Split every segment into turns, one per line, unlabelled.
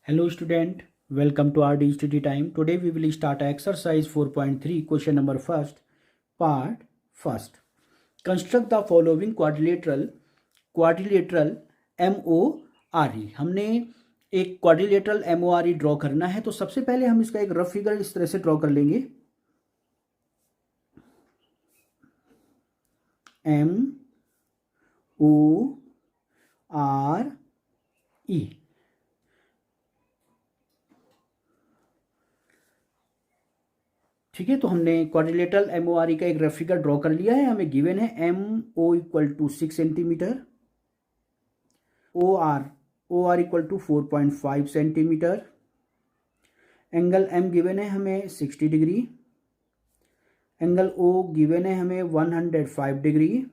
Hello student, welcome to our DSTD time. Today we will start exercise 4.3 question number first, part first. Construct the following quadrilateral MORE. हमने एक quadrilateral MORE draw करना है, तो सबसे पहले हम इसका एक रफ फिगर इस तरह से ड्रॉ कर लेंगे। MORE, ठीक है। तो हमने क्वाड्रिलेटरल MORE का एक रफ फिगर ड्रॉ कर लिया है। हमें गिवन है MO = 6 centimetre, OR = 4.5 centimetre, angle M given है हमें 60 डिग्री, एंगल O गिवन है हमें 105 डिग्री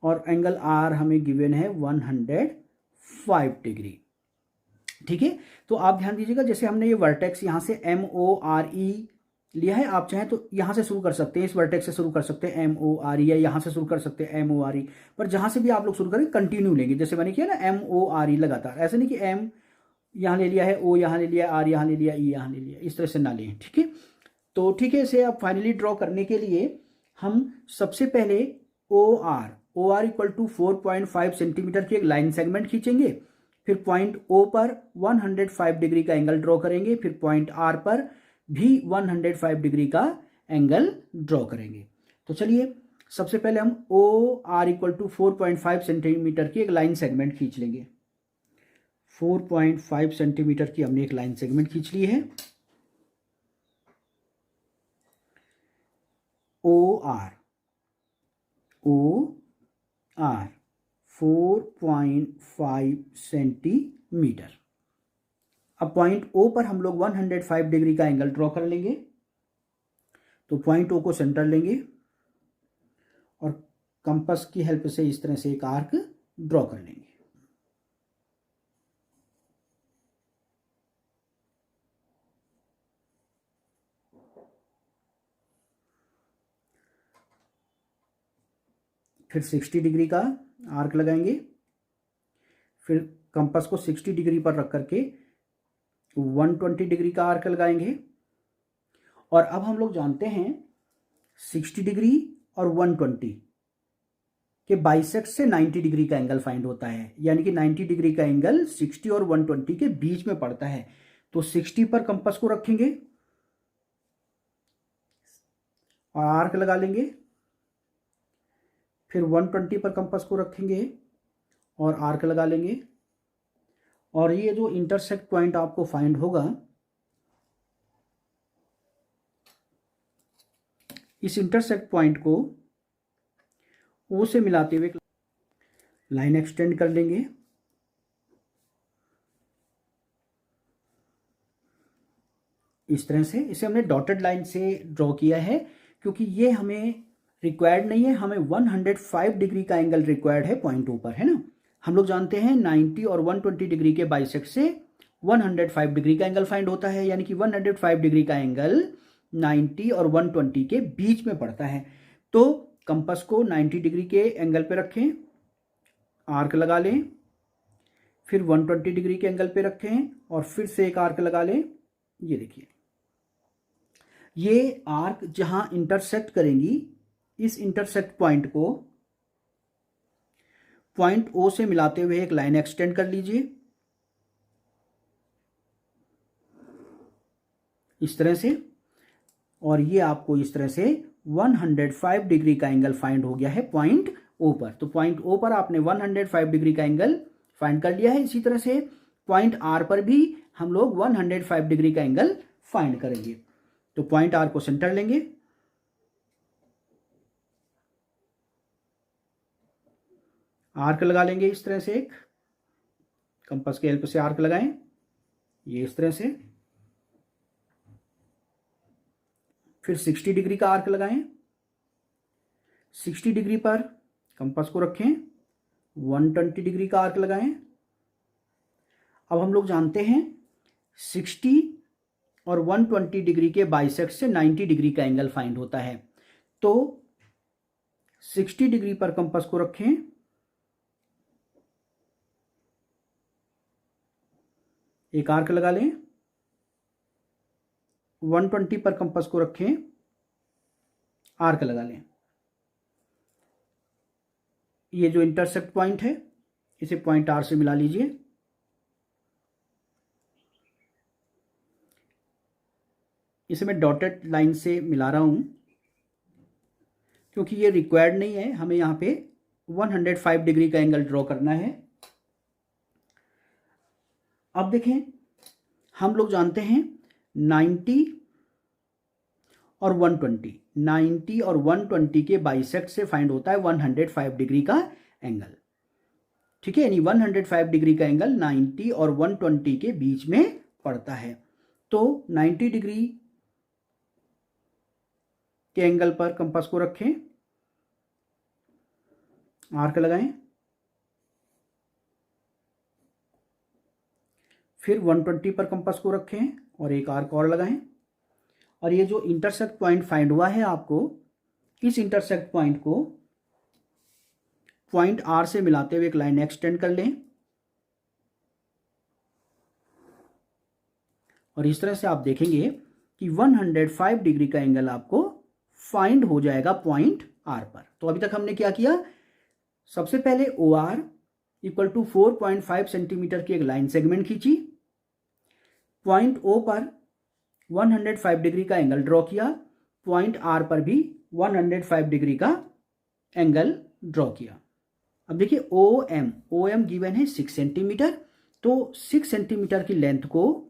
और एंगल R हमें गिवन है 105 डिग्री। ठीक है। तो आप ध्यान दीजिएगा, जैसे हमने ये वर्टेक्स यहाँ से MORE लिया है, आप चाहें तो यहाँ से शुरू कर सकते हैं, इस वर्टेक्स से शुरू कर सकते हैं MORE, या यहाँ से शुरू कर सकते हैं MORE, पर जहाँ से भी आप लोग शुरू करें कंटिन्यू लेंगे। जैसे मैंने किया ना MORE लगातार, ऐसे नहीं कि M यहाँ ले लिया है, O यहाँ ले लिया, R यहाँ ले लिया, E यहाँ ले लिया, इस तरह से ना लें। ठीक है। तो ठीक है, इसे अब फाइनली ड्रॉ करने के लिए हम सबसे पहले OR = 4.5 सेंटीमीटर की एक लाइन सेगमेंट खींचेंगे, फिर पॉइंट O पर 105 डिग्री का एंगल ड्रॉ करेंगे, फिर पॉइंट R पर भी 105 डिग्री का एंगल ड्रॉ करेंगे। तो चलिए सबसे पहले हम OR = 4.5 सेंटीमीटर की एक लाइन सेगमेंट खींच लेंगे। 4.5 सेंटीमीटर की हमने एक लाइन सेगमेंट खींच ली है। OR 4.5 centimetre. अब पॉइंट O पर हम लोग 105 डिग्री का एंगल ड्रॉ कर लेंगे। तो पॉइंट O को सेंटर लेंगे और कंपास की हेल्प से इस तरह से एक आर्क ड्रॉ कर लेंगे। फिर 60 डिग्री का आर्क लगाएंगे, फिर कंपास को 60 डिग्री पर रख करके 120 डिग्री का आर्क लगाएंगे। और अब हम लोग जानते हैं 60 डिग्री और 120 के बाइसेक्ट से 90 डिग्री का एंगल फाइंड होता है, यानी कि 90 डिग्री का एंगल 60 और 120 के बीच में पड़ता है। तो 60 पर कंपास को रखेंगे और आर्क लगा लेंगे, फिर 120 पर कंपास को रखेंगे और आर्क लगा लेंगे। और ये जो इंटरसेक्ट पॉइंट आपको फाइंड होगा, इस इंटरसेक्ट पॉइंट को O से मिलाते हुए लाइन एक्सटेंड कर लेंगे। इस तरह से इसे हमने डॉटेड लाइन से ड्रॉ किया है, क्योंकि ये हमें रिक्वायर्ड नहीं है, हमें 105 डिग्री का एंगल रिक्वायर्ड है पॉइंट O पर, है ना। हम लोग जानते हैं 90 और 120 डिग्री के बाइसेक्ट से 105 डिग्री का एंगल फाइंड होता है, यानी कि 105 डिग्री का एंगल 90 और 120 के बीच में पड़ता है। तो कंपास को 90 डिग्री के एंगल पे रखें, आर्क लगा लें, फिर 120 डिग्री के एंगल पे रखें और फिर से एक आर्क लगा लें। ये देखिए, ये आर्क जहां इंटरसेक्ट करेंगी, इस इंटरसेक्ट पॉइंट को पॉइंट O से मिलाते हुए एक लाइन एक्सटेंड कर लीजिए इस तरह से, और ये आपको इस तरह से 105 डिग्री का एंगल फाइंड हो गया है पॉइंट O पर। तो पॉइंट O पर आपने 105 डिग्री का एंगल फाइंड कर लिया है। इसी तरह से पॉइंट R पर भी हम लोग 105 डिग्री का एंगल फाइंड करेंगे। तो पॉइंट R को सेंटर लेंगे, आर्क लगा लेंगे इस तरह से, एक कंपास की हेल्प से आर्क लगाएं, ये इस तरह से, फिर 60 डिग्री का आर्क लगाएं, 60 डिग्री पर कंपास को रखें, 120 डिग्री का आर्क लगाएं। अब हम लोग जानते हैं 60 और 120 डिग्री के बाइसेक्ट से 90 डिग्री का एंगल फाइंड होता है। तो 60 डिग्री पर कंपास को रखें, एक आर्क लगा लें, 120 पर कंपास को रखें, आर्क लगा लें। ये जो इंटरसेक्ट पॉइंट है इसे पॉइंट आर से मिला लीजिए। इसे मैं डॉटेड लाइन से मिला रहा हूं क्योंकि ये रिक्वायर्ड नहीं है, हमें यहां पे 105 डिग्री का एंगल ड्रॉ करना है। अब देखें, हम लोग जानते हैं 90 और 120, 90 और 120 के बाइसेक्ट से फाइंड होता है 105 डिग्री का एंगल। ठीक है, यानी 105 डिग्री का एंगल 90 और 120 के बीच में पड़ता है। तो 90 डिग्री के एंगल पर कंपास को रखें, आर्क लगाएं, फिर 120 पर कंपास को रखें और एक आर्क और लगाएं। और ये जो इंटरसेक्ट पॉइंट फाइंड हुआ है आपको, इस इंटरसेक्ट पॉइंट को पॉइंट आर से मिलाते हुए एक लाइन एक्सटेंड कर लें और इस तरह से आप देखेंगे कि 105 डिग्री का एंगल आपको फाइंड हो जाएगा पॉइंट आर पर। तो अभी तक हमने क्या किया, सबसे पहले O R equal to 4.5 centimetre की एक लाइन सेगमेंट खींची, पॉइंट ओ पर 105 डिग्री का एंगल ड्रॉ किया, पॉइंट आर पर भी 105 डिग्री का एंगल ड्रॉ किया। अब देखिए ओ एम गिवन है 6 सेंटीमीटर, तो 6 सेंटीमीटर की लेंथ को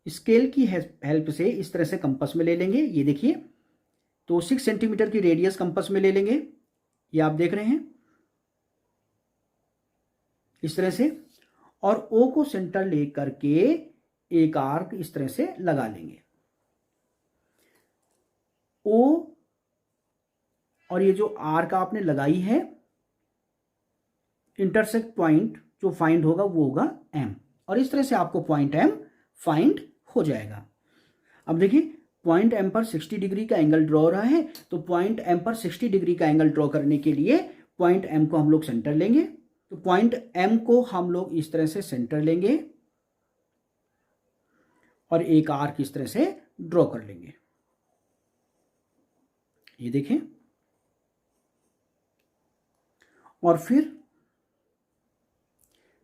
स्केल की हेल्प से इस तरह से कंपास में ले लेंगे। ये देखिए, तो 6 सेंटीमीटर की रेडियस कंपास में ले लेंगे, ये आप देख रहे हैं इस तरह से, और ओ को सेंटर ले करके एक आर्क इस तरह से लगा लेंगे। ओ और ये जो आर्क आपने लगाई है, इंटरसेक्ट पॉइंट जो फाइंड होगा वो होगा एम, और इस तरह से आपको पॉइंट एम फाइंड हो जाएगा। अब देखिए, पॉइंट एम पर 60 डिग्री का एंगल ड्रॉ हो रहा है, तो पॉइंट एम पर 60 डिग्री का एंगल ड्रॉ करने के लिए पॉइंट एम को हम लोग सेंटर लेंगे। तो पॉइंट एम को हम लोग इस तरह से सेंटर लेंगे और एक आर्क इस तरह से ड्रॉ कर लेंगे। ये देखें, और फिर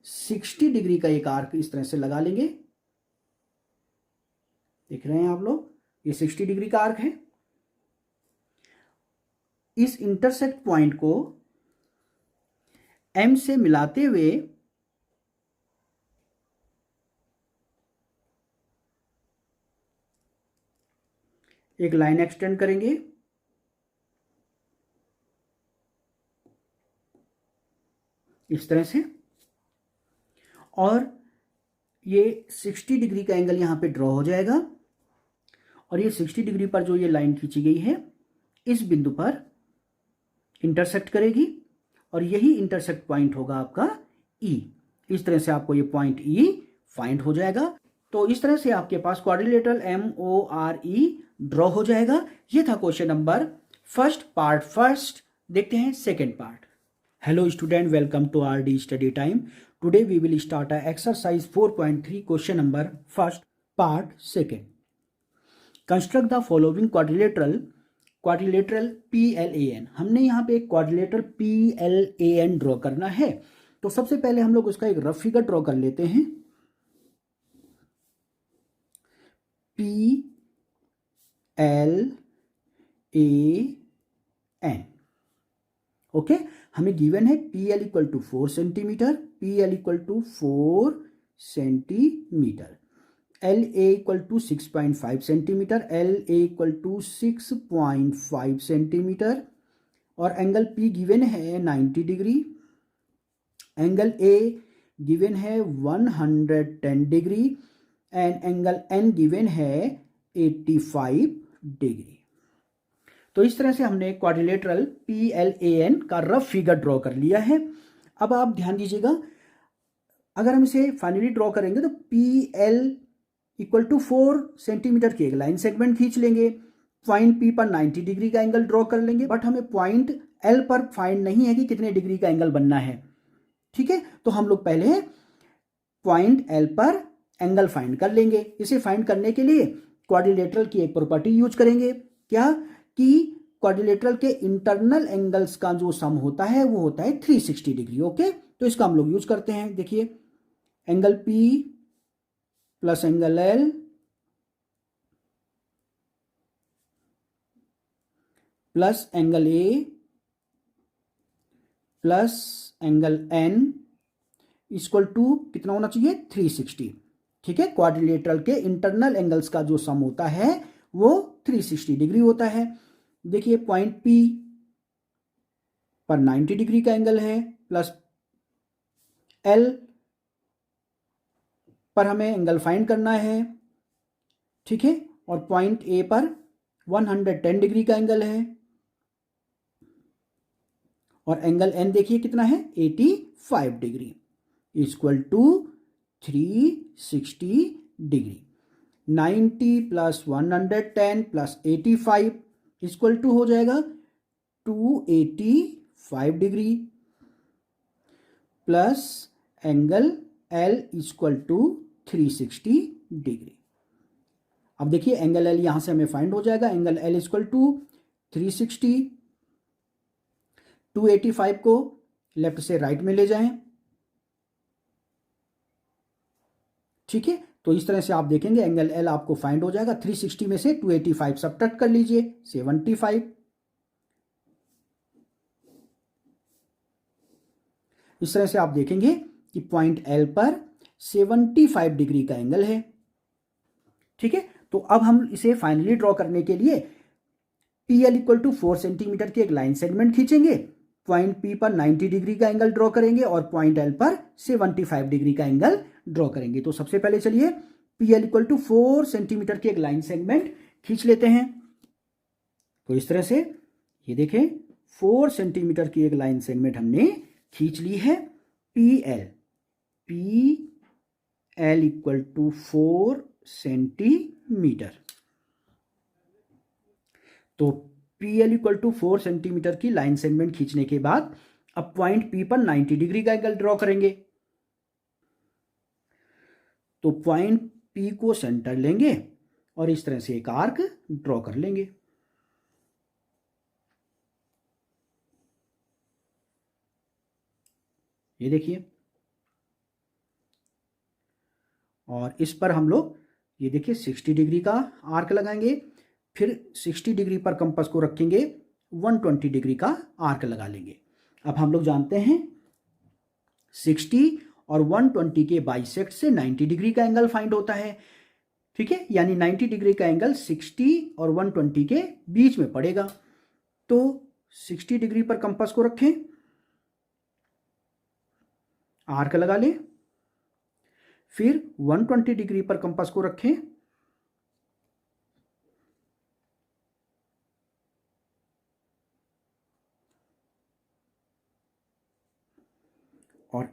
60 डिग्री का एक आर्क इस तरह से लगा लेंगे। देख रहे हैं आप लोग, ये 60 डिग्री का आर्क है। इस इंटरसेक्ट पॉइंट को एम से मिलाते हुए एक लाइन एक्सटेंड करेंगे, इस तरह से, और ये 60 डिग्री का एंगल यहां पे ड्रॉ हो जाएगा। और ये 60 डिग्री पर जो ये लाइन खींची गई है इस बिंदु पर इंटरसेक्ट करेगी और यही इंटरसेक्ट पॉइंट होगा आपका ई। इस तरह से आपको ये पॉइंट ई फाइंड हो जाएगा। तो इस तरह से आपके पास क्वाड्रिलेटरल MORE ड्रॉ हो जाएगा। ये था क्वेश्चन नंबर फर्स्ट। देखते हैं second part. Hello student, welcome to RD study time. Today we will start exercise 4.3 question number first part second. Construct the following quadrilateral PLAN। हमने यहाँ पे एक क्वाड्रिलेटरल PLAN ड्रॉ करना है। तो सबसे पहले हम लोग उसका एक रफ फिगर ड्रॉ कर लेते हैं। PLAN, okay. हमें गिवन है PL equal to 4 centimetre, PL equal to 4 centimetre, LA equal to 6.5 centimetre, LA equal to 6.5 centimetre, और एंगल P गिवन है 90 डिग्री, एंगल A गिवन है 110 degree, and angle N given है 85 degree. तो इस तरह से हमने क्वाड्रिलेटरल PLAN का रफ फिगर ड्रॉ कर लिया है। अब आप ध्यान दीजिएगा, अगर हम इसे फाइनली ड्रॉ करेंगे तो PL इक्वल टू 4 सेंटीमीटर की एक लाइन सेगमेंट खींच लेंगे, पॉइंट P पर 90 डिग्री का एंगल ड्रॉ कर लेंगे, बट हमें पॉइंट L पर फाइंड नहीं है कि कितने डिग्री का एंगल बनना है। ठीक है, तो हम लोग पहले पॉइंट एल पर एंगल फाइंड कर लेंगे। इसे फाइंड करने के लिए क्वाड्रिलेटरल की एक प्रॉपर्टी यूज करेंगे, क्या कि क्वाड्रिलेटरल के इंटरनल एंगल्स का जो सम होता है वो होता है 360 डिग्री। ओके, तो इसका हम लोग यूज करते हैं। देखिए, angle P plus angle L plus angle A plus angle N equal to कितना होना चाहिए, 360। ठीक है, क्वाड्रिलेटरल के इंटरनल एंगल्स का जो सम होता है वो 360 डिग्री होता है। देखिए, पॉइंट पी पर 90 डिग्री का एंगल है, प्लस एल पर हमें एंगल फाइंड करना है। ठीक है, और पॉइंट ए पर 110 डिग्री का एंगल है, और एंगल एन देखिए कितना है, 85 degree equal to 360 degree. 90 plus 110 plus 85 equal to हो जाएगा 285 degree plus angle L equal to 360 degree. अब देखिए, एंगल एल यहां से हमें फाइंड हो जाएगा, एंगल एल इक्वल टू 360। 285 को लेफ्ट से राइट में ले जाएं। ठीक है, तो इस तरह से आप देखेंगे एंगल एल आपको फाइंड हो जाएगा। 360 में से 285 सब्ट्रैक्ट कर लीजिए, 75। इस तरह से आप देखेंगे कि पॉइंट एल पर 75 डिग्री का एंगल है। ठीक है, तो अब हम इसे फाइनली ड्रॉ करने के लिए P L equal to 4 centimetre की एक लाइन सेगमेंट खींचेंगे, पॉइंट पी पर 90 डिग्री का एंगल ड्रॉ करेंगे और पॉइंट एल पर 75 डिग्री का एंगल ड्रॉ करेंगे। तो सबसे पहले चलिए P L equal to 4 centimetre की एक लाइन सेगमेंट खींच लेते हैं। तो इस तरह से ये देखें, 4 सेंटीमीटर की एक लाइन सेगमेंट हमने खींच ली है। P L equal to 4 centimetre. तो P L equal to 4 centimetre की लाइन सेगमेंट खींचने के बाद अब पॉइंट पी पर 90 डिग्री का एंगल ड्रॉ करेंगे। तो पॉइंट पी को सेंटर लेंगे और इस तरह से एक आर्क ड्रॉ कर लेंगे। ये देखिए, और इस पर हम लोग ये देखिए 60 डिग्री का आर्क लगाएंगे, फिर 60 डिग्री पर कंपास को रखेंगे, 120 डिग्री का आर्क लगा लेंगे। अब हम लोग जानते हैं 60 और 120 के बाइसेक्ट से 90 डिग्री का एंगल फाइंड होता है। ठीक है, यानी 90 डिग्री का एंगल 60 और 120 के बीच में पड़ेगा। तो 60 डिग्री पर कंपास को रखें, आर्क लगा लें, फिर 120 डिग्री पर कंपास को रखें, और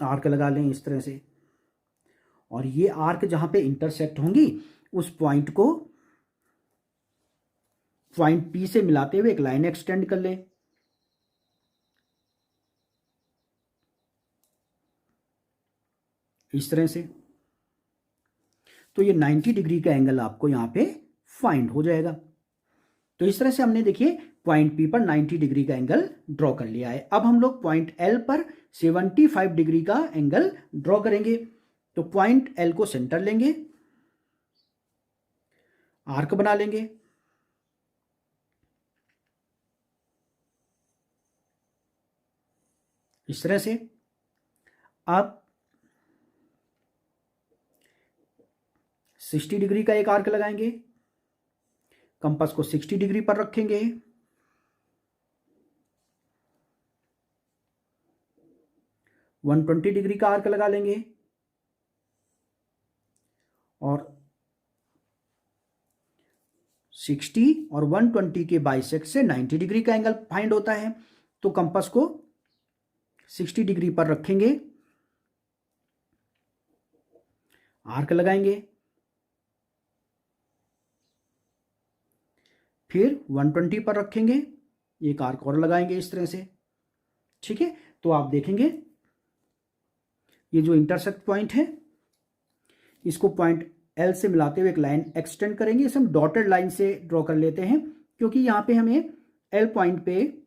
आर्क लगा लें इस तरह से। और ये आर्क जहां पे इंटरसेक्ट होंगी उस पॉइंट को पॉइंट पी से मिलाते हुए एक लाइन एक्सटेंड कर लें। इस तरह से तो ये 90 डिग्री का एंगल आपको यहां पे फाइंड हो जाएगा। तो इस तरह से हमने देखिए पॉइंट पी पर 90 डिग्री का एंगल ड्रॉ कर लिया है। अब हम लोग पॉइंट एल पर 75 डिग्री का एंगल ड्रॉ करेंगे। तो पॉइंट एल को सेंटर लेंगे, आर्क बना लेंगे, इस तरह से। अब 60 डिग्री का एक आर्क लगाएंगे, कंपास को 60 डिग्री पर रखेंगे, वन 120 डिग्री का आर्क लगा लेंगे और 60 और 120 के बाइसेक्ट से 90 डिग्री का एंगल फाइंड होता है। तो कंपास को 60 डिग्री पर रखेंगे, आर्क लगाएंगे, फिर 120 पर रखेंगे, एक आर्क और लगाएंगे इस तरह से। ठीक है, तो आप देखेंगे ये जो इंटरसेक्ट पॉइंट है इसको पॉइंट एल से मिलाते हुए एक लाइन एक्सटेंड करेंगे। इसे हम डॉटेड लाइन से ड्रॉ कर लेते हैं क्योंकि यहाँ पे हमें एल पॉइंट पे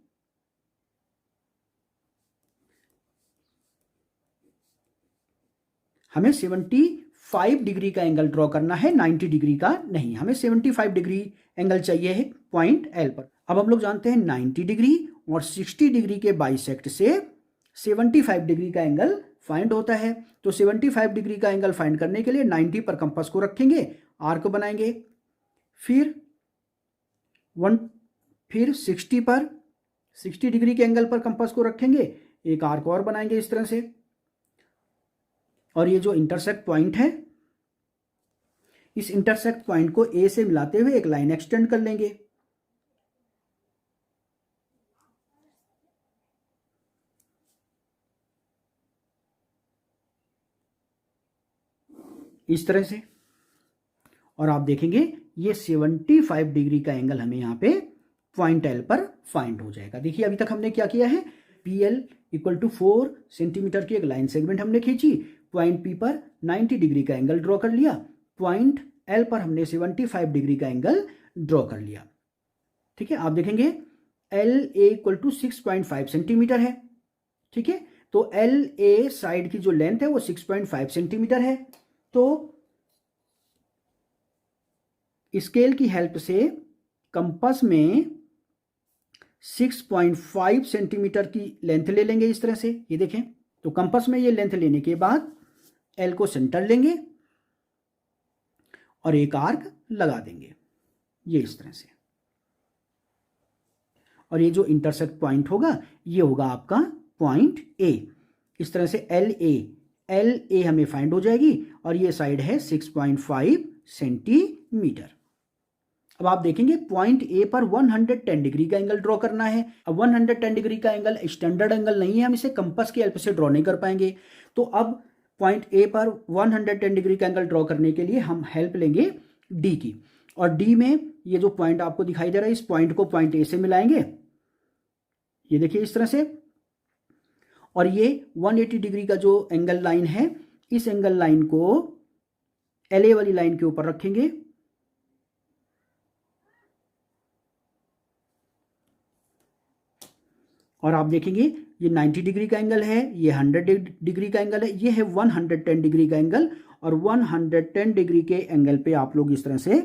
हमें 75 डिग्री का एंगल ड्रॉ करना है, 90 डिग्री का नहीं। हमें 75 डिग्री एंगल चाहिए है पॉइंट एल पर। अब हम लोग जानते हैं 90 डिग्री और 60 डिग्री के बाइसेक्ट से 75 डिग्री का एंगल फाइंड होता है। तो 75 डिग्री का एंगल फाइंड करने के लिए 90 पर कंपास को रखेंगे, आर्क बनाएंगे, फिर 60 डिग्री के एंगल पर कंपास को रखेंगे, एक आर्क और बनाएंगे इस तरह से। और ये जो इंटरसेक्ट पॉइंट है इस इंटरसेक्ट पॉइंट को ए से मिलाते हुए एक लाइन एक्सटेंड कर लेंगे। इस तरह से। और आप देखेंगे ये 75 डिग्री का एंगल हमें यहाँ पे पॉइंट एल पर फाइंड हो जाएगा। देखिए अभी तक हमने क्या किया है, P L equal to 4 centimetre की एक लाइन सेगमेंट हमने खींची, पॉइंट पी पर 90 डिग्री का एंगल ड्रॉ कर लिया, पॉइंट एल पर हमने 75 डिग्री का एंगल ड्रॉ कर लिया। ठीक है, आप देखेंगे L A equal to 6.5 centimetre है। ठीक है, तो एल ए साइड की जो लेंथ है वो 6.5 सेंटीमीटर है। तो स्केल की हेल्प से कंपास में 6.5 सेंटीमीटर की लेंथ ले लेंगे इस तरह से। ये देखें, तो कंपास में ये लेंथ लेने के बाद एल को सेंटर लेंगे और एक आर्क लगा देंगे ये इस तरह से। और ये जो इंटरसेक्ट पॉइंट होगा ये होगा आपका पॉइंट ए। इस तरह से एल ए हमें फाइंड हो जाएगी और ये साइड है 6.5 सेंटीमीटर। अब आप देखेंगे पॉइंट ए पर 110 डिग्री का एंगल ड्रॉ करना है। अब 110 डिग्री का एंगल स्टैंडर्ड एंगल नहीं है, हम इसे कंपास की हेल्प से ड्रॉ नहीं कर पाएंगे। तो अब पॉइंट ए पर 110 डिग्री का एंगल ड्रॉ करने के लिए हम हेल्प लेंगे डी की। और डी में ये जो पॉइंट आपको दिखाई दे रहा है इस पॉइंट को पॉइंट ए से मिलाएंगे, ये देखिए इस तरह से। और ये 180 डिग्री का जो एंगल लाइन है इस एंगल लाइन को एल ए वाली लाइन के ऊपर रखेंगे और आप देखेंगे ये 90 डिग्री का एंगल है, ये 100 डिग्री का एंगल है, ये है 110 डिग्री का एंगल। और 110 डिग्री के एंगल पे आप लोग इस तरह से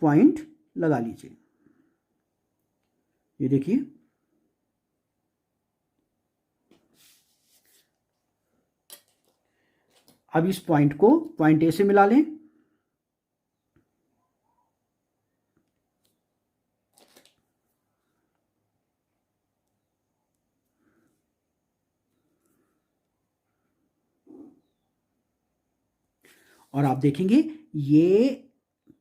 पॉइंट लगा लीजिए। ये देखिए, अब इस पॉइंट को पॉइंट ए से मिला लें। और आप देखेंगे ये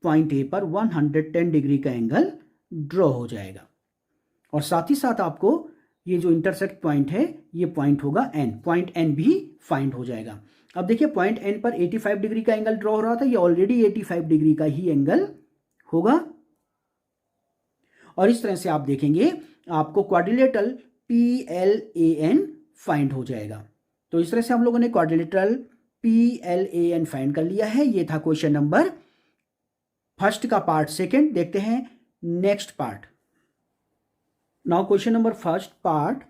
पॉइंट ए पर 110 डिग्री का एंगल ड्रॉ हो जाएगा। और साथ ही साथ आपको ये जो इंटरसेक्ट पॉइंट है ये पॉइंट होगा एन, पॉइंट एन भी फाइंड हो जाएगा। अब देखिए पॉइंट एन पर 85 डिग्री का एंगल ड्रॉ हो रहा था, ये ऑलरेडी 85 डिग्री का ही एंगल होगा। और इस तरह से आप देखेंगे आपको quadrilateral P L A N find हो जाएगा। तो इस तरह से हम लोगों ने quadrilateral P L A N find कर लिया है। ये था क्वेश्चन नंबर फर्स्ट का पार्ट सेकेंड। देखते हैं next part. Now question number first part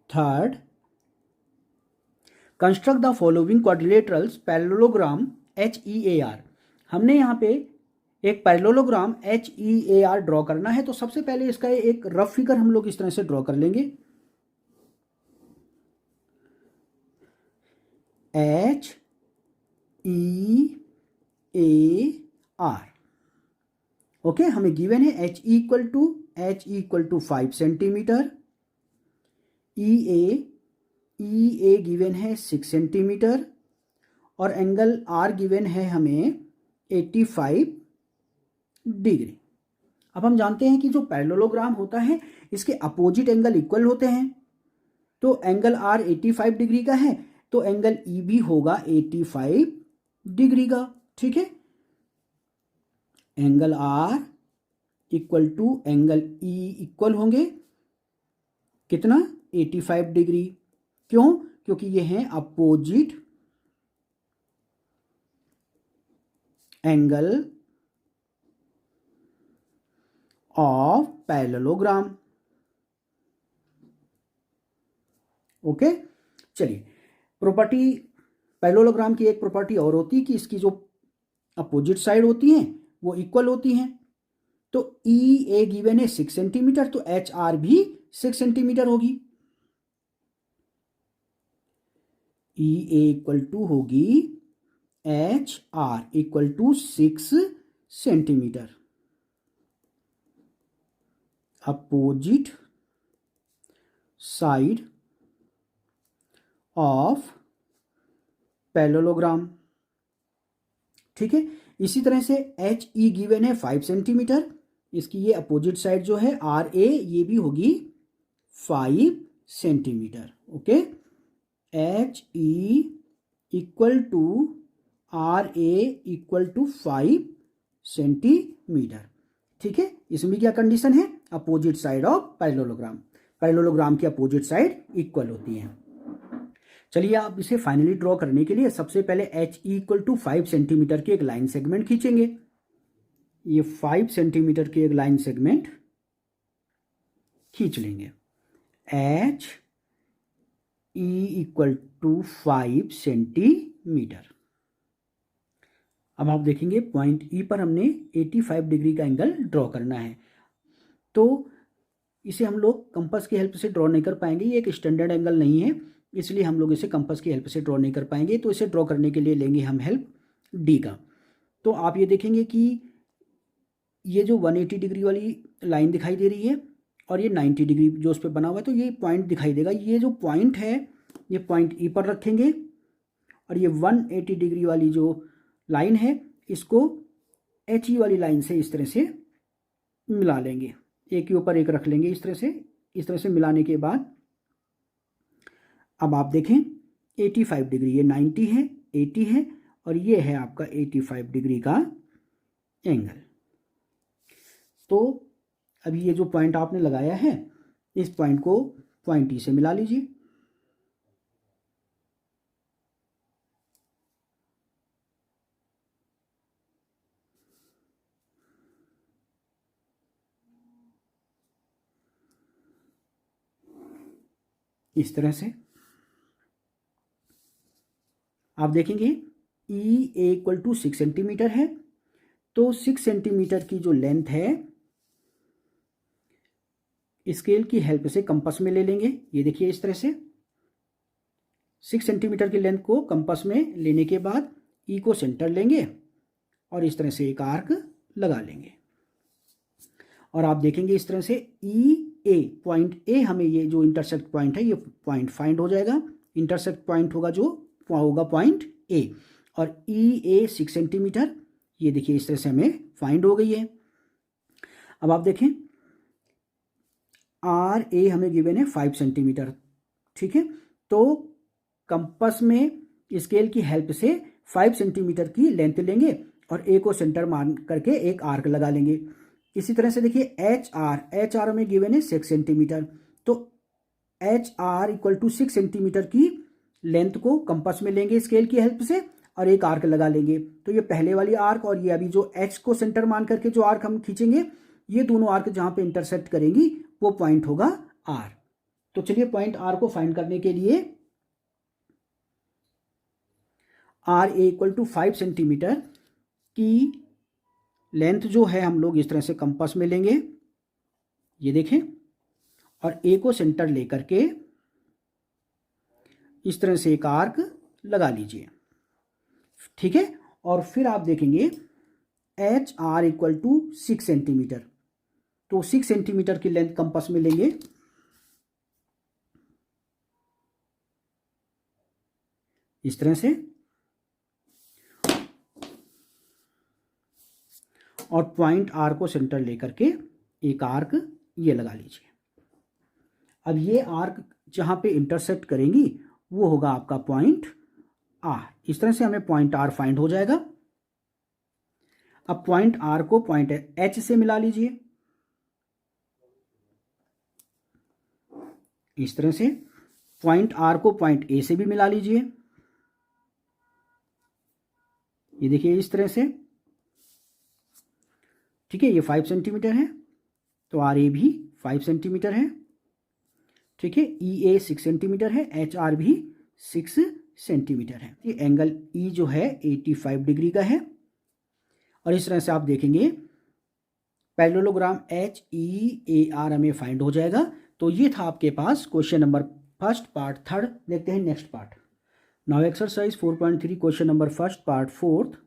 third. Construct the following quadrilaterals parallelogram HEAR। हमने यहाँ पे एक पैरेललोग्राम HEAR ड्रॉ करना है। तो सबसे पहले इसका एक रफ फिगर हम लोग इस तरह से ड्रॉ कर लेंगे। HEAR ओके, हमें गिवन है H equal to 5 centimetre, EA given है 6 सेंटीमीटर और एंगल R गिवन है हमें 85 डिग्री। अब हम जानते हैं कि जो पैरेललोग्राम होता है इसके अपोजिट एंगल इक्वल होते हैं। तो एंगल R 85 डिग्री का है तो एंगल E भी होगा 85 डिग्री का। ठीक है, angle R equal to angle E equal होंगे कितना, 85 डिग्री। क्यों? क्योंकि ये हैं opposite angle of parallelogram. Okay, चलिए प्रॉपर्टी पैरेललोग्राम की एक प्रॉपर्टी और होती है कि इसकी जो अपोजिट साइड होती हैं वो इक्वल होती हैं। तो ई ए गिवन है 6 सेंटीमीटर, तो एच आर भी 6 सेंटीमीटर होगी। ई ए इक्वल टू होगी H R equal to 6 centimetre. Opposite side of parallelogram. ठीक है, इसी तरह से एच ई गिवन है 5 सेंटीमीटर, इसकी ये अपोजिट साइड जो है आर ए ये भी होगी 5 centimetre. Okay, H E equal to R A equal to 5 centimetre. ठीक है, इसमें क्या कंडीशन है, opposite side of parallelogram, parallelogram की अपोजिट साइड इक्वल होती है। चलिए आप इसे फाइनली ड्रॉ करने के लिए सबसे पहले H E equal to 5 centimetre की एक लाइन सेगमेंट खींचेंगे। ये 5 सेंटीमीटर की एक लाइन सेगमेंट खींच लेंगे। H E equal to 5 centimetre. अब आप देखेंगे पॉइंट ई पर हमने 85 डिग्री का एंगल ड्रॉ करना है, तो इसे हम लोग कंपास की हेल्प से ड्रॉ नहीं कर पाएंगे, ये एक स्टैंडर्ड एंगल नहीं है, इसलिए हम लोग इसे कंपास की हेल्प से ड्रॉ नहीं कर पाएंगे। तो इसे ड्रॉ करने के लिए लेंगे हम हेल्प डी का। तो आप ये देखेंगे कि ये जो 180 डिग्री वाली लाइन दिखाई दे रही है और ये 90 डिग्री जो उस पर बना हुआ है, तो ये पॉइंट दिखाई देगा। ये जो पॉइंट है ये पॉइंट ई पर रखेंगे और ये 180 डिग्री वाली जो लाइन है इसको एच ई वाली लाइन से इस तरह से मिला लेंगे, एक के ऊपर एक रख लेंगे इस तरह से मिलाने के बाद अब आप देखें 85 डिग्री, ये 90 है, 80 है और ये है आपका 85 डिग्री का एंगल। तो अभी ये जो पॉइंट आपने लगाया है इस पॉइंट को पॉइंट ई से मिला लीजिए। इस तरह से आप देखेंगे ई ए इक्वल टू 6 सेंटीमीटर है, तो 6 सेंटीमीटर की जो लेंथ है स्केल की हेल्प से कंपास में ले लेंगे। ये देखिए इस तरह से 6 सेंटीमीटर की लेंथ को कंपास में लेने के बाद ई को सेंटर लेंगे और इस तरह से एक आर्क लगा लेंगे और आप देखेंगे इस तरह से ई ए पॉइंट ए, हमें ये जो इंटरसेक्ट पॉइंट है ये पॉइंट फाइंड हो जाएगा। इंटरसेक्ट पॉइंट होगा जो होगा पॉइंट ए और ई ए 6 सेंटीमीटर, ये देखिए इस तरह से हमें फाइंड हो गई है। अब आप देखें आर ए हमें गिवन है 5 सेंटीमीटर। ठीक है, तो कंपास में स्केल की हेल्प से 5 सेंटीमीटर की लेंथ लेंगे और ए को सेंटर मान करके एक आर्क लगा लेंगे। इसी तरह से देखिए एच आर हमें गिवन है 6 सेंटीमीटर, तो H R equal to 6 centimetre की लेंथ को कंपास में लेंगे स्केल की हेल्प से और एक आर्क लगा लेंगे। तो ये पहले वाली आर्क और ये अभी जो एच को सेंटर मान करके जो आर्क हम खींचेंगे, ये दोनों आर्क जहां पे इंटरसेक्ट करेंगी वो पॉइंट होगा आर। तो चलिए पॉइंट आर को फाइंड करने के लिए R A equal to 5 centimetre की लेंथ जो है हम लोग इस तरह से कंपास में लेंगे, ये देखें, और ए को सेंटर लेकर के इस तरह से एक आर्क लगा लीजिए। ठीक है, और फिर आप देखेंगे H R equal to 6 centimetre, तो 6 सेंटीमीटर की लेंथ कंपास में लेंगे इस तरह से और पॉइंट आर को सेंटर लेकर के एक आर्क ये लगा लीजिए। अब ये आर्क जहां पे इंटरसेक्ट करेंगी वो होगा आपका पॉइंट आर। इस तरह से हमें पॉइंट आर फाइंड हो जाएगा। अब पॉइंट आर को पॉइंट एच से मिला लीजिए इस तरह से पॉइंट आर को पॉइंट ए से भी मिला लीजिए। ये देखिए इस तरह से, ठीक है। ये 5 सेंटीमीटर है, तो आर ए भी 5 सेंटीमीटर है, ठीक है। ई ए 6 सेंटीमीटर है, एच आर भी 6 सेंटीमीटर है। ये एंगल ई जो है 85 डिग्री का है। और इस तरह से आप देखेंगे parallelogram H E A R हमें फाइंड हो जाएगा। तो ये था आपके पास question number first part third. देखते हैं next part. Now exercise 4.3 question number first part fourth.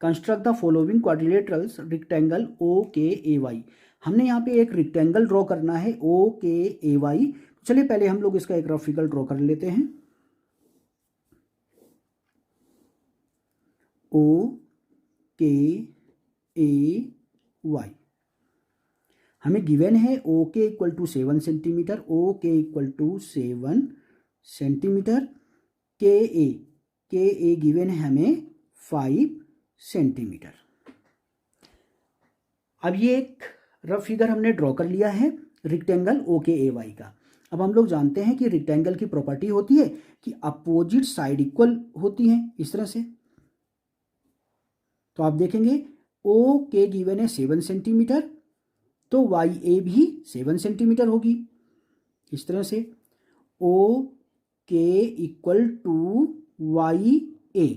Construct the following quadrilaterals rectangle O K A Y. हमने यहाँ पे एक रेक्टेंगल ड्रॉ करना है ओ के ए वाई। चलिए पहले हम लोग इसका एक रफ फिगर ड्रॉ कर लेते हैं। ओ के ए वाई हमें गिवन है ओ K equal to 7 centimetre, O K equal to 7 centimetre, के ए गिवन है हमें 5 सेंटीमीटर। अब ये एक रफ फिगर हमने ड्रॉ कर लिया है rectangle O K A Y का। अब हम लोग जानते हैं कि रेक्टेंगल की प्रॉपर्टी होती है कि अपोजिट साइड इक्वल होती हैं इस तरह से। तो आप देखेंगे ओ के गिवन है 7 सेंटीमीटर, तो वाई ए भी 7 सेंटीमीटर होगी इस तरह से। O K equal to Y A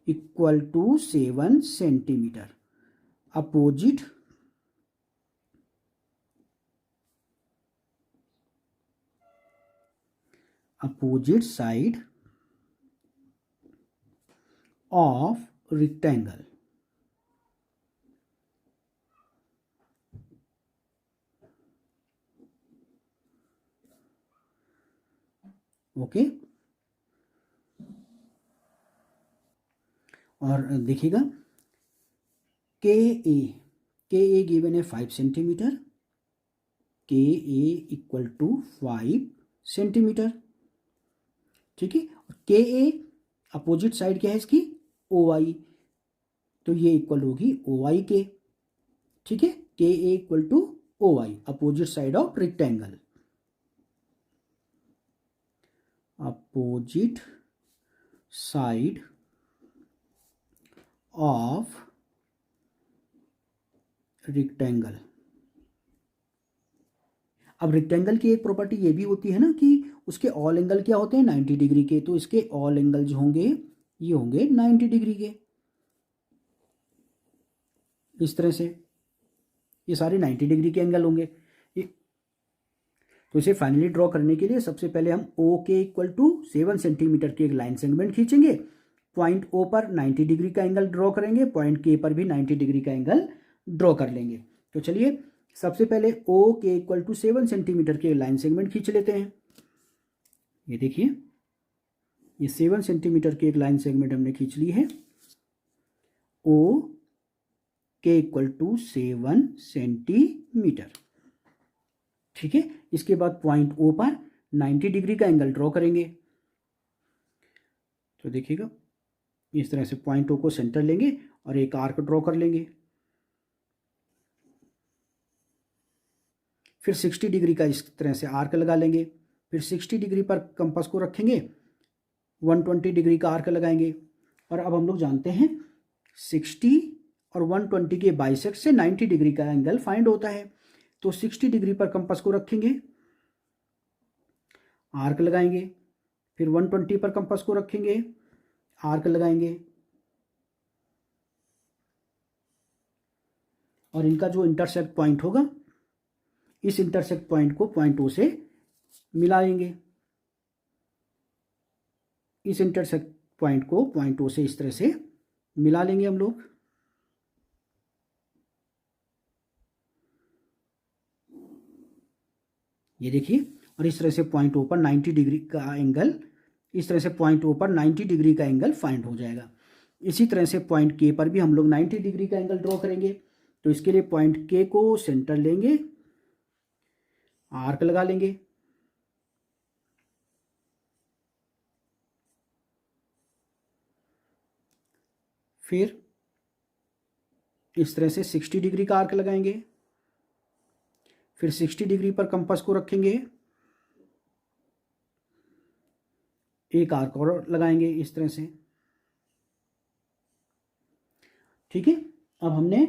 equal to 7 centimetre. Opposite side of rectangle. Okay. और देखिएगा के ए गिवन है 5 सेंटीमीटर, के ए इक्वल टू 5 सेंटीमीटर, ठीक है। के ए अपोजिट साइड क्या है इसकी, ओ वाई, तो ये इक्वल होगी ओ वाई के, ठीक है। K A equal to O Y, opposite side of rectangle, opposite side of rectangle. अब रेक्टेंगल की एक प्रॉपर्टी ये भी होती है ना कि उसके ऑल एंगल क्या होते हैं 90 डिग्री के। तो इसके ऑल एंगल जो होंगे ये होंगे 90 डिग्री के इस तरह से। ये सारे 90 डिग्री के एंगल होंगे। तो इसे फाइनली ड्रॉ करने के लिए सबसे पहले हम ओ के इक्वल टू 7 सेंटीमीटर की एक लाइन सेगमेंट खींचेंगे। पॉइंट ओ पर 90 डिग्री का एंगल ड्रॉ करेंगे, पॉइंट के पर भी 90 डिग्री का एंगल ड्रॉ कर लेंगे। तो चलिए सबसे पहले ओ के इक्वल टू 7 सेंटीमीटर के लाइन सेगमेंट खींच लेते हैं। ये देखिए ये 7 सेंटीमीटर की एक लाइन सेगमेंट हमने खींच ली है। ओ के इक्वल टू 7 सेंटीमीटर, ठीक है। इसके बाद पॉइंट ओ पर 90 डिग्री का एंगल ड्रॉ करेंगे। तो देखिएगा इस तरह से पॉइंट ओ को सेंटर लेंगे और एक आर्क ड्रॉ कर लेंगे। फिर 60 डिग्री का इस तरह से आर्क लगा लेंगे। फिर 60 डिग्री पर कंपास को रखेंगे, 120 डिग्री का आर्क लगाएंगे। और अब हम लोग जानते हैं 60 और 120 के बाइसेक्ट से 90 डिग्री का एंगल फाइंड होता है। तो 60 डिग्री पर कंपास को रखेंगे, आर्क लगाएंगे। फिर 120 पर कंपास को रखेंगे, आर्क लगाएंगे। और इनका जो इंटरसेक्ट पॉइंट होगा, इस इंटरसेक्ट पॉइंट को पॉइंट ओ से मिलाएंगे। इस इंटरसेक्ट पॉइंट को पॉइंट ओ से इस तरह से मिला लेंगे हम लोग। ये देखिए, और इस तरह से पॉइंट ओ पर 90 डिग्री का एंगल, इस तरह से पॉइंट ओ पर 90 डिग्री का एंगल फाइंड हो जाएगा। इसी तरह से पॉइंट के पर भी हम लोग 90 डिग्री का एंगल ड्रॉ करेंगे। तो इसके लिए पॉइंट के को सेंटर लेंगे, आर्क लगा लेंगे। फिर इस तरह से 60 डिग्री का आर्क लगाएंगे। फिर 60 डिग्री पर कंपास को रखेंगे, एक आर्क और लगाएंगे इस तरह से। ठीक है, अब हमने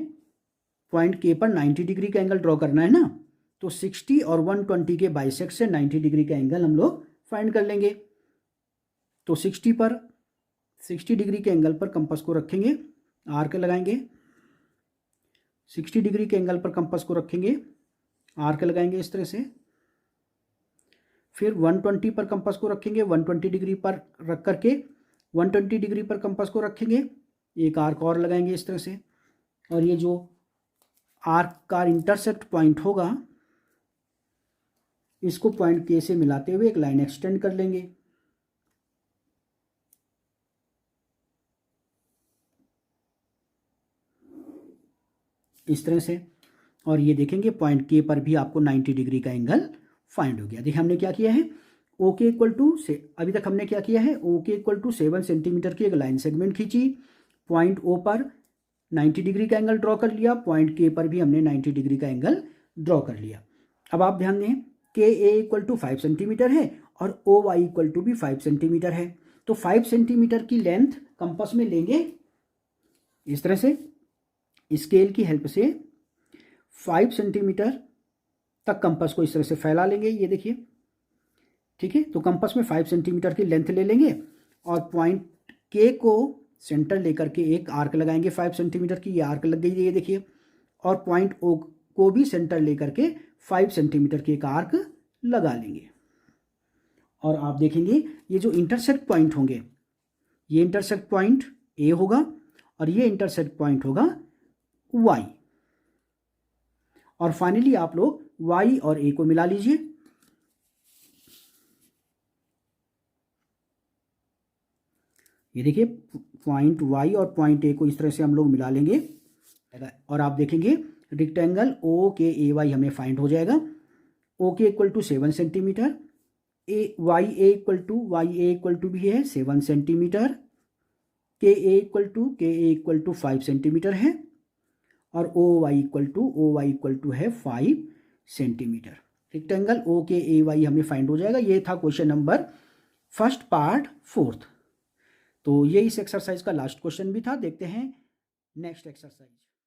पॉइंट के पर 90 डिग्री का एंगल ड्रॉ करना है ना, तो 60 और 120 के बाइसेक्ट से 90 डिग्री का एंगल हम लोग फाइंड कर लेंगे। तो 60 डिग्री के एंगल पर कंपास को रखेंगे, आर्क लगाएंगे, 60 डिग्री के एंगल पर कंपास को रखेंगे, आर्क लगाएंगे इस तरह से। फिर 120 पर कंपास को रखेंगे, 120 डिग्री पर रख करके 120 डिग्री पर कंपास को रखेंगे, एक आर्क और लगाएंगे इस तरह से। और ये जो आर्क का इंटरसेक्ट पॉइंट होगा, इसको पॉइंट के से मिलाते हुए एक लाइन एक्सटेंड कर लेंगे। इस तरह से। और ये देखेंगे पॉइंट के पर भी आपको 90 डिग्री का एंगल फाइंड हो गया। देखिए हमने क्या किया है, ओके इक्वल टू से अभी तक हमने क्या किया है, ओके इक्वल टू 7 सेंटीमीटर की एक लाइन सेगमेंट खींची, पॉइंट ओ पर 90 डिग्री का एंगल ड्रॉ कर लिया, पॉइंट के पर भी हमने 90 डिग्री का एंगल ड्रॉ कर लिया। अब आप ध्यान दें, के ए इक्वल टू 5 सेंटीमीटर है और ओ वाई इक्वल टू भी 5 सेंटीमीटर है। तो 5 सेंटीमीटर की लेंथ कंपास में लेंगे इस तरह से, स्केल की हेल्प से 5 सेंटीमीटर तक कंपास को इस तरह से फैला लेंगे, ये देखिए। ठीक है, तो कंपास में 5 सेंटीमीटर की लेंथ ले लेंगे और पॉइंट के को सेंटर लेकर के एक आर्क लगाएंगे 5 सेंटीमीटर की, ये आर्क लग गई, ये देखिए। और पॉइंट ओ को भी सेंटर लेकर के 5 सेंटीमीटर की एक आर्क लगा लेंगे। और आप देखेंगे ये जो इंटरसेक्ट पॉइंट होंगे, ये इंटरसेक्ट पॉइंट ए होगा और ये इंटरसेक्ट पॉइंट होगा वाई। और फाइनली आप लोग वाई और ए को मिला लीजिए। ये देखिए पॉइंट वाई और पॉइंट ए को इस तरह से हम लोग मिला लेंगे और आप देखेंगे rectangle O K A Y हमें फाइंड हो जाएगा। O K equal to 7 centimetre, A Y A equal to भी है 7 सेंटीमीटर, के ए इक्वल टू 5 सेंटीमीटर है और ओ वाई इक्वल टू है 5 centimetre. Rectangle O K A Y हमें फाइंड हो जाएगा। ये था question number first part 4th। तो ये इस एक्सरसाइज का लास्ट क्वेश्चन भी था। देखते हैं नेक्स्ट एक्सरसाइज।